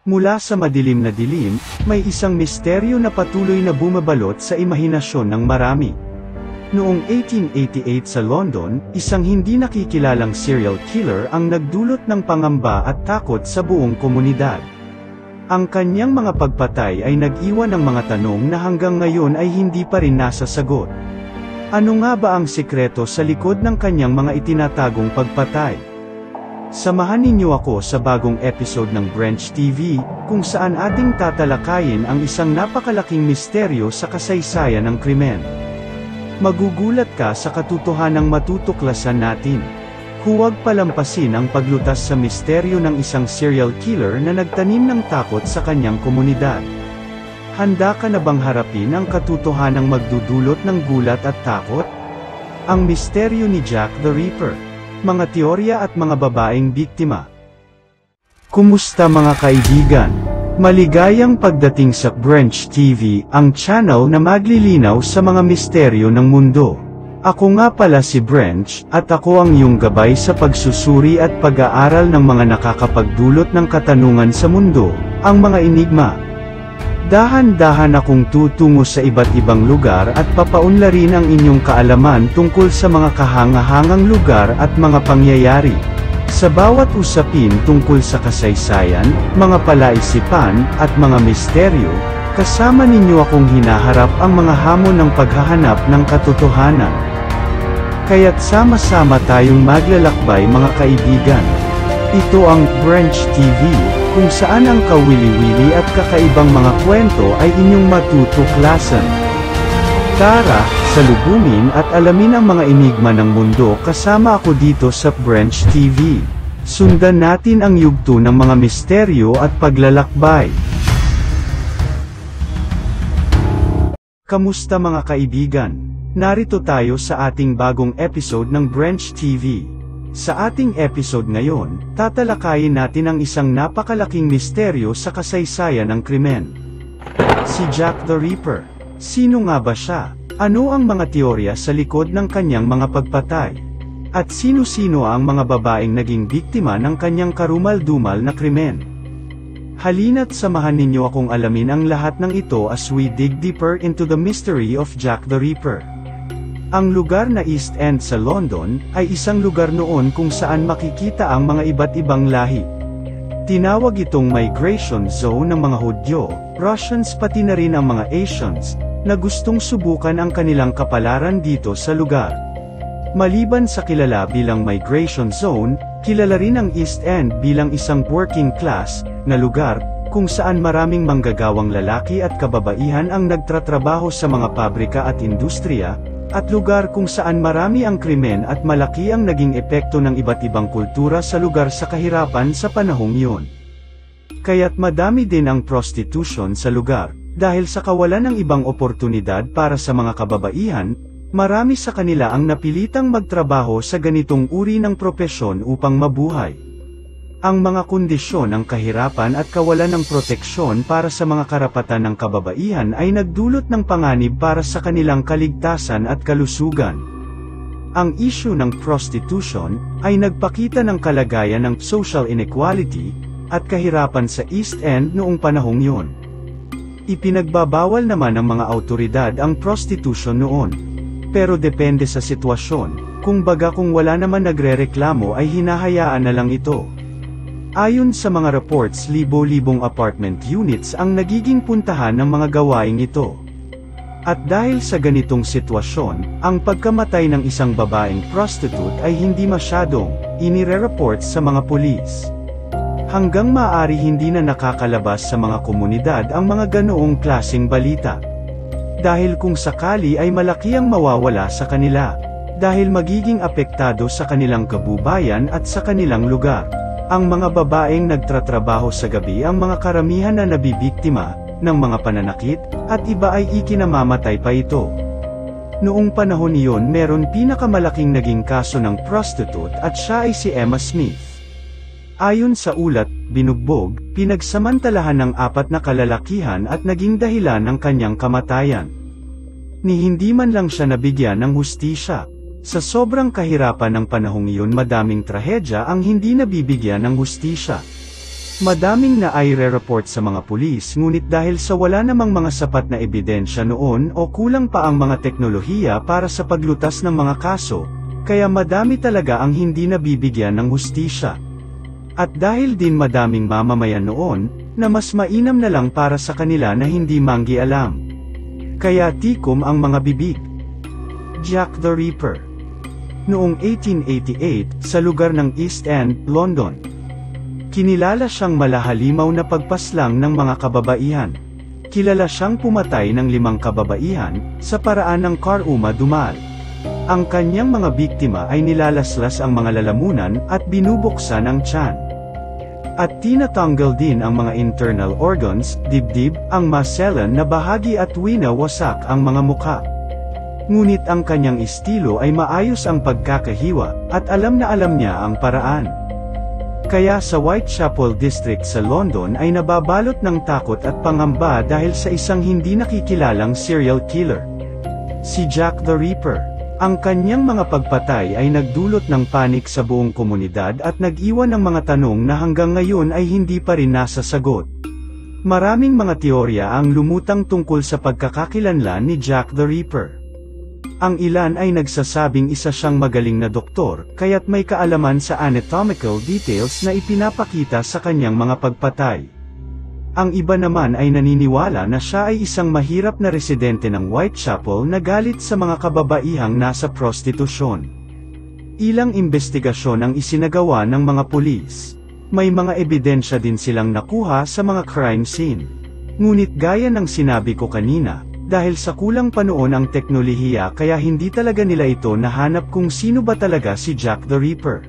Mula sa madilim na dilim, may isang misteryo na patuloy na bumabalot sa imahinasyon ng marami. Noong 1888 sa London, isang hindi nakikilalang serial killer ang nagdulot ng pangamba at takot sa buong komunidad. Ang kanyang mga pagpatay ay nag-iwan ng mga tanong na hanggang ngayon ay hindi pa rin nasasagot. Ano nga ba ang sikreto sa likod ng kanyang mga itinatagong pagpatay? Samahan ninyo ako sa bagong episode ng Branch TV, kung saan ating tatalakayin ang isang napakalaking misteryo sa kasaysayan ng krimen. Magugulat ka sa katotohanang matutuklasan natin. Huwag palampasin ang paglutas sa misteryo ng isang serial killer na nagtanim ng takot sa kanyang komunidad. Handa ka na bang harapin ang katotohanang magdudulot ng gulat at takot? Ang misteryo ni Jack the Ripper. Mga teorya at mga babaeng biktima. Kumusta mga kaibigan? Maligayang pagdating sa Branch TV, ang channel na maglilinaw sa mga misteryo ng mundo. Ako nga pala si Branch, at ako ang iyong gabay sa pagsusuri at pag-aaral ng mga nakakapagdulot ng katanungan sa mundo, ang mga enigma. Dahan-dahan akong tutungo sa iba't ibang lugar at papaunlarin ang inyong kaalaman tungkol sa mga kahangahangang lugar at mga pangyayari. Sa bawat usapin tungkol sa kasaysayan, mga palaisipan, at mga misteryo, kasama ninyo akong hinaharap ang mga hamon ng paghahanap ng katotohanan. Kaya't sama-sama tayong maglalakbay mga kaibigan. Ito ang Branch TV, kung saan ang kawili-wili at kakaibang mga kwento ay inyong matutuklasan. Tara, salubungin at alamin ang mga enigma ng mundo kasama ako dito sa Branch TV. Sundan natin ang yugto ng mga misteryo at paglalakbay. Kamusta mga kaibigan? Narito tayo sa ating bagong episode ng Branch TV. Sa ating episode ngayon, tatalakayin natin ang isang napakalaking misteryo sa kasaysayan ng krimen. Si Jack the Ripper. Sino nga ba siya? Ano ang mga teorya sa likod ng kanyang mga pagpatay? At sino-sino ang mga babaeng naging biktima ng kanyang karumal-dumal na krimen? Halina't samahan ninyo akong alamin ang lahat ng ito as we dig deeper into the mystery of Jack the Ripper. Ang lugar na East End sa London, ay isang lugar noon kung saan makikita ang mga iba't ibang lahi. Tinawag itong migration zone ng mga Hudyo, Russians pati na rin ang mga Asians, na gustong subukan ang kanilang kapalaran dito sa lugar. Maliban sa kilala bilang migration zone, kilala rin ang East End bilang isang working class, na lugar, kung saan maraming manggagawang lalaki at kababaihan ang nagtratrabaho sa mga pabrika at industriya, at lugar kung saan marami ang krimen at malaki ang naging epekto ng iba't ibang kultura sa lugar sa kahirapan sa panahong yun. Kaya't madami din ang prostitution sa lugar, dahil sa kawalan ng ibang oportunidad para sa mga kababaihan, marami sa kanila ang napilitang magtrabaho sa ganitong uri ng propesyon upang mabuhay. Ang mga kondisyon ng kahirapan at kawalan ng proteksyon para sa mga karapatan ng kababaihan ay nagdulot ng panganib para sa kanilang kaligtasan at kalusugan. Ang issue ng prostitution ay nagpakita ng kalagayan ng social inequality at kahirapan sa East End noong panahong yun. Ipinagbabawal naman ng mga awtoridad ang prostitution noon. Pero depende sa sitwasyon, kung wala naman nagrereklamo ay hinahayaan na lang ito. Ayon sa mga reports, libo-libong apartment units ang nagiging puntahan ng mga gawaing ito. At dahil sa ganitong sitwasyon, ang pagkamatay ng isang babaeng prostitute ay hindi masyadong inire-report sa mga pulis. Hanggang maaari hindi na nakakalabas sa mga komunidad ang mga ganoong klaseng balita. Dahil kung sakali ay malaki ang mawawala sa kanila, dahil magiging apektado sa kanilang kabubayan at sa kanilang lugar. Ang mga babaeng nagtratrabaho sa gabi ang mga karamihan na nabibiktima ng mga pananakit, at iba ay ikinamamatay pa ito. Noong panahon iyon meron pinakamalaking naging kaso ng prostitute at siya ay si Emma Smith. Ayon sa ulat, binugbog, pinagsamantalahan ng 4 na kalalakihan at naging dahilan ng kanyang kamatayan. Ni hindi man lang siya nabigyan ng hustisya. Sa sobrang kahirapan ng panahong iyon madaming trahedya ang hindi nabibigyan ng hustisya. Madaming na report sa mga pulis ngunit dahil sa wala namang mga sapat na ebidensya noon o kulang pa ang mga teknolohiya para sa paglutas ng mga kaso, kaya madami talaga ang hindi nabibigyan ng hustisya. At dahil din madaming mamamayan noon, na mas mainam na lang para sa kanila na hindi manggialam. Kaya tikom ang mga bibig. Jack the Ripper. Noong 1888, sa lugar ng East End, London, kinilala siyang malahalimaw na pagpaslang ng mga kababaihan. Kilala siyang pumatay ng 5 kababaihan, sa paraan ng car-uma dumal. Ang kanyang mga biktima ay nilalaslas ang mga lalamunan, at binubuksan ang tiyan. At tinatanggal din ang mga internal organs, dibdib, ang maselan na bahagi at winawasak ang mga mukha. Ngunit ang kanyang estilo ay maayos ang pagkakahiwa, at alam na alam niya ang paraan. Kaya sa Whitechapel District sa London ay nababalot ng takot at pangamba dahil sa isang hindi nakikilalang serial killer. Si Jack the Ripper. Ang kanyang mga pagpatay ay nagdulot ng panik sa buong komunidad at nag-iwan ng mga tanong na hanggang ngayon ay hindi pa rin nasasagot. Maraming mga teorya ang lumutang tungkol sa pagkakakilanlan ni Jack the Ripper. Ang ilan ay nagsasabing isa siyang magaling na doktor, kaya't may kaalaman sa anatomical details na ipinapakita sa kanyang mga pagpatay. Ang iba naman ay naniniwala na siya ay isang mahirap na residente ng Whitechapel na galit sa mga kababaihang nasa prostitusyon. Ilang investigasyon ang isinagawa ng mga pulis. May mga ebidensya din silang nakuha sa mga crime scene. Ngunit gaya ng sinabi ko kanina, dahil sa kulang pa noon ang teknolohiya kaya hindi talaga nila ito nahanap kung sino ba talaga si Jack the Ripper.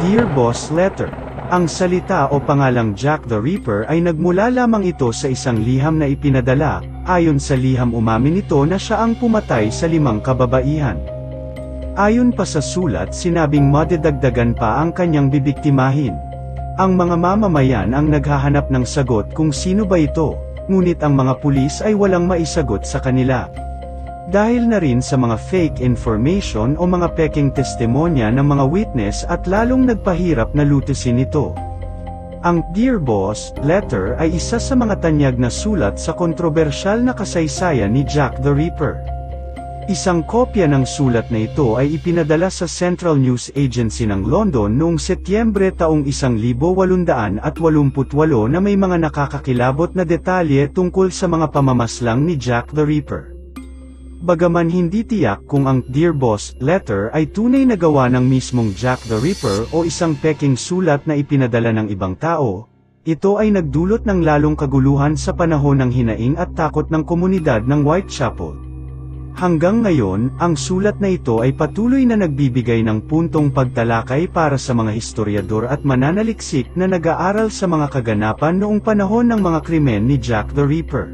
Dear Boss Letter. Ang salita o pangalang Jack the Ripper ay nagmula lamang ito sa isang liham na ipinadala. Ayon sa liham umamin ito na siya ang pumatay sa 5 kababaihan. Ayon pa sa sulat sinabing madadagdagan pa ang kanyang bibiktimahin. Ang mga mamamayan ang naghahanap ng sagot kung sino ba ito. Ngunit ang mga pulis ay walang maisagot sa kanila. Dahil na rin sa mga fake information o mga peking testimonya ng mga witness at lalong nagpahirap na lutusin ito. Ang Dear Boss Letter ay isa sa mga tanyag na sulat sa kontrobersyal na kasaysayan ni Jack the Ripper. Isang kopya ng sulat na ito ay ipinadala sa Central News Agency ng London noong Setyembre taong 1888 na may mga nakakakilabot na detalye tungkol sa mga pamamaslang ni Jack the Ripper. Bagaman hindi tiyak kung ang Dear Boss Letter ay tunay na gawa ng mismong Jack the Ripper o isang peking sulat na ipinadala ng ibang tao, ito ay nagdulot ng lalong kaguluhan sa panahon ng hinaing at takot ng komunidad ng Whitechapel. Hanggang ngayon, ang sulat na ito ay patuloy na nagbibigay ng puntong pagtalakay para sa mga historiador at mananaliksik na nag-aaral sa mga kaganapan noong panahon ng mga krimen ni Jack the Ripper.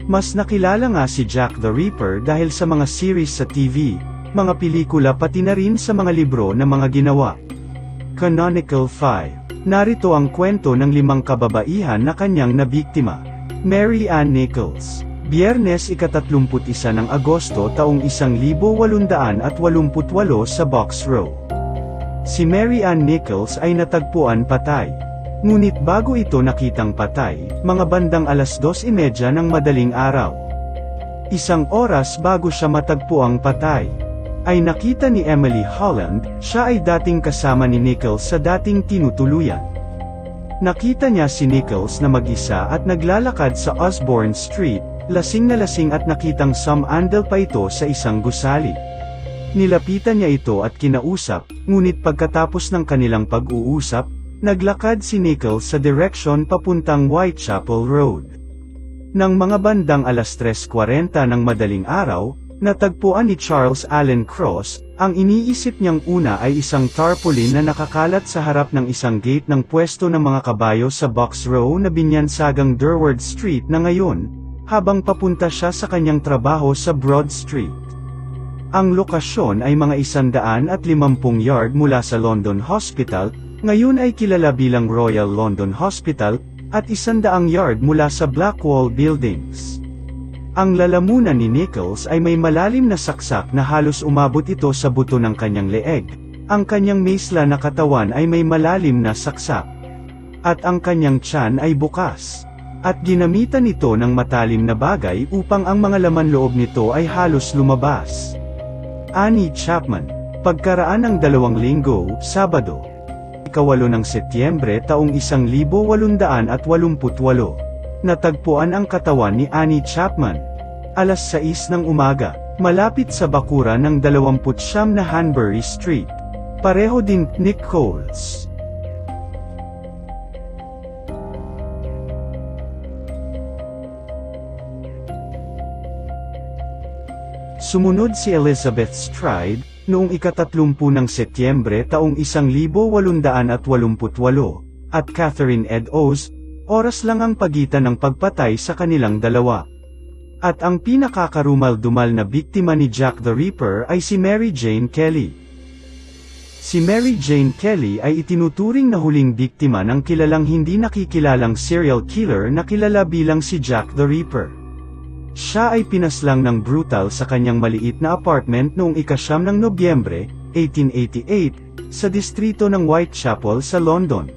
Mas nakilala nga si Jack the Ripper dahil sa mga series sa TV, mga pelikula pati na rin sa mga libro na mga ginawa. Canonical 5. Narito ang kwento ng 5 kababaihan na kanyang nabiktima. Mary Ann Nichols. Biyernes ika-31 ng Agosto taong 1888 sa Box Row. Si Mary Ann Nichols ay natagpuan patay. Ngunit bago ito nakitang patay, mga bandang 2:30 ng madaling araw. Isang oras bago siya matagpuang patay, ay nakita ni Emily Holland, siya ay dating kasama ni Nichols sa dating tinutuluyan. Nakita niya si Nichols na mag-isa at naglalakad sa Osborne Street, lasing na lasing at nakitang sumandal pa ito sa isang gusali. Nilapitan niya ito at kinausap, ngunit pagkatapos ng kanilang pag-uusap, naglakad si Nichols sa direksyon papuntang Whitechapel Road. Nang mga bandang 3:40 ng madaling araw, natagpuan ni Charles Allen Cross, ang iniisip niyang una ay isang tarpaulin na nakakalat sa harap ng isang gate ng pwesto ng mga kabayo sa Box Row na binyansagang Durward Street na ngayon, habang papunta siya sa kanyang trabaho sa Broad Street. Ang lokasyon ay mga 150 yard mula sa London Hospital, ngayon ay kilala bilang Royal London Hospital, at 100 yard mula sa Blackwall Buildings. Ang lalamunan ni Nichols ay may malalim na saksak na halos umabot ito sa buto ng kanyang leeg. Ang kanyang meisla na katawan ay may malalim na saksak. At ang kanyang tiyan ay bukas. At ginamitan ito ng matalim na bagay upang ang mga laman loob nito ay halos lumabas. Ani Chapman. Pagkaraan ng 2 linggo, Sabado, 8 ng Setyembre taong 1888, natagpuan ang katawan ni Annie Chapman. Alas 6 ng umaga, malapit sa bakuran ng 29 na Hanbury Street. Pareho din, Nick Coles. Sumunod si Elizabeth Stride, noong 30 ng Setyembre taong 1888, at Catherine Eddowes, oras lang ang pagitan ng pagpatay sa kanilang dalawa. At ang pinakakarumal-dumal na biktima ni Jack the Ripper ay si Mary Jane Kelly. Si Mary Jane Kelly ay itinuturing na huling biktima ng kilalang hindi nakikilalang serial killer na kilala bilang si Jack the Ripper. Siya ay pinaslang ng brutal sa kanyang maliit na apartment noong 9 ng Nobyembre, 1888, sa distrito ng Whitechapel sa London.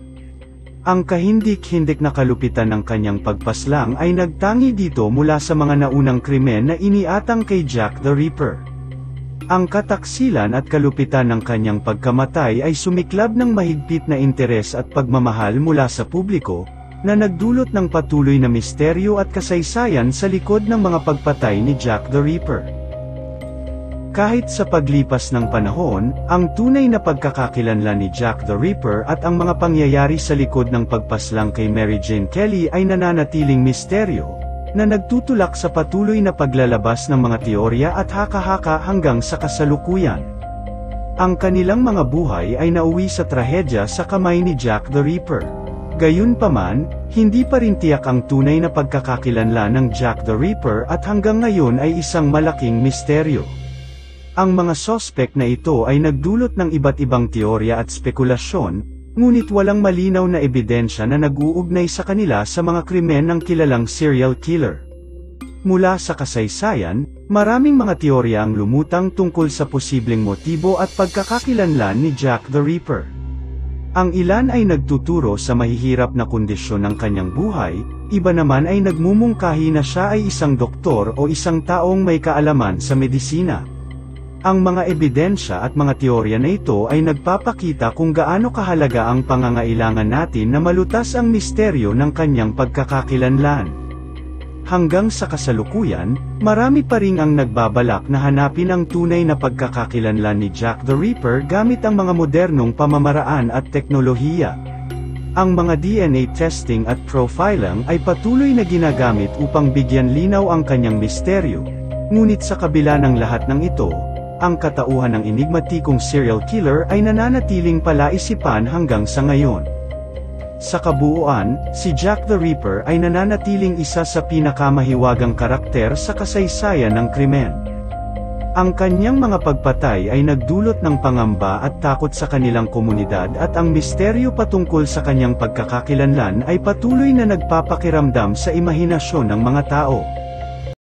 Ang kahindik-hindik na kalupitan ng kanyang pagpaslang ay nagtangi dito mula sa mga naunang krimen na iniatang kay Jack the Ripper. Ang kataksilan at kalupitan ng kanyang pagkamatay ay sumiklab ng mahigpit na interes at pagmamahal mula sa publiko, na nagdulot ng patuloy na misteryo at kasaysayan sa likod ng mga pagpatay ni Jack the Ripper. Kahit sa paglipas ng panahon, ang tunay na pagkakakilanlan ni Jack the Ripper at ang mga pangyayari sa likod ng pagpaslang kay Mary Jane Kelly ay nananatiling misteryo, na nagtutulak sa patuloy na paglalabas ng mga teorya at haka-haka hanggang sa kasalukuyan. Ang kanilang mga buhay ay nauwi sa trahedya sa kamay ni Jack the Ripper. Gayunpaman, hindi pa rin tiyak ang tunay na pagkakakilanlan ng Jack the Ripper at hanggang ngayon ay isang malaking misteryo. Ang mga sospek na ito ay nagdulot ng iba't ibang teorya at spekulasyon, ngunit walang malinaw na ebidensya na nag-uugnay sa kanila sa mga krimen ng kilalang serial killer. Mula sa kasaysayan, maraming mga teorya ang lumutang tungkol sa posibleng motibo at pagkakakilanlan ni Jack the Ripper. Ang ilan ay nagtuturo sa mahihirap na kondisyon ng kanyang buhay, iba naman ay nagmumungkahi na siya ay isang doktor o isang taong may kaalaman sa medisina. Ang mga ebidensya at mga teorya na ito ay nagpapakita kung gaano kahalaga ang pangangailangan natin na malutas ang misteryo ng kanyang pagkakakilanlan. Hanggang sa kasalukuyan, marami pa ring ang nagbabalak na hanapin ang tunay na pagkakakilanlan ni Jack the Ripper gamit ang mga modernong pamamaraan at teknolohiya. Ang mga DNA testing at profiling ay patuloy na ginagamit upang bigyan linaw ang kanyang misteryo. Ngunit sa kabila ng lahat ng ito, ang katauhan ng enigmatikong serial killer ay nananatiling palaisipan hanggang sa ngayon. Sa kabuuan, si Jack the Ripper ay nananatiling isa sa pinakamahiwagang karakter sa kasaysayan ng krimen. Ang kanyang mga pagpatay ay nagdulot ng pangamba at takot sa kanilang komunidad at ang misteryo patungkol sa kanyang pagkakakilanlan ay patuloy na nagpapakiramdam sa imahinasyon ng mga tao.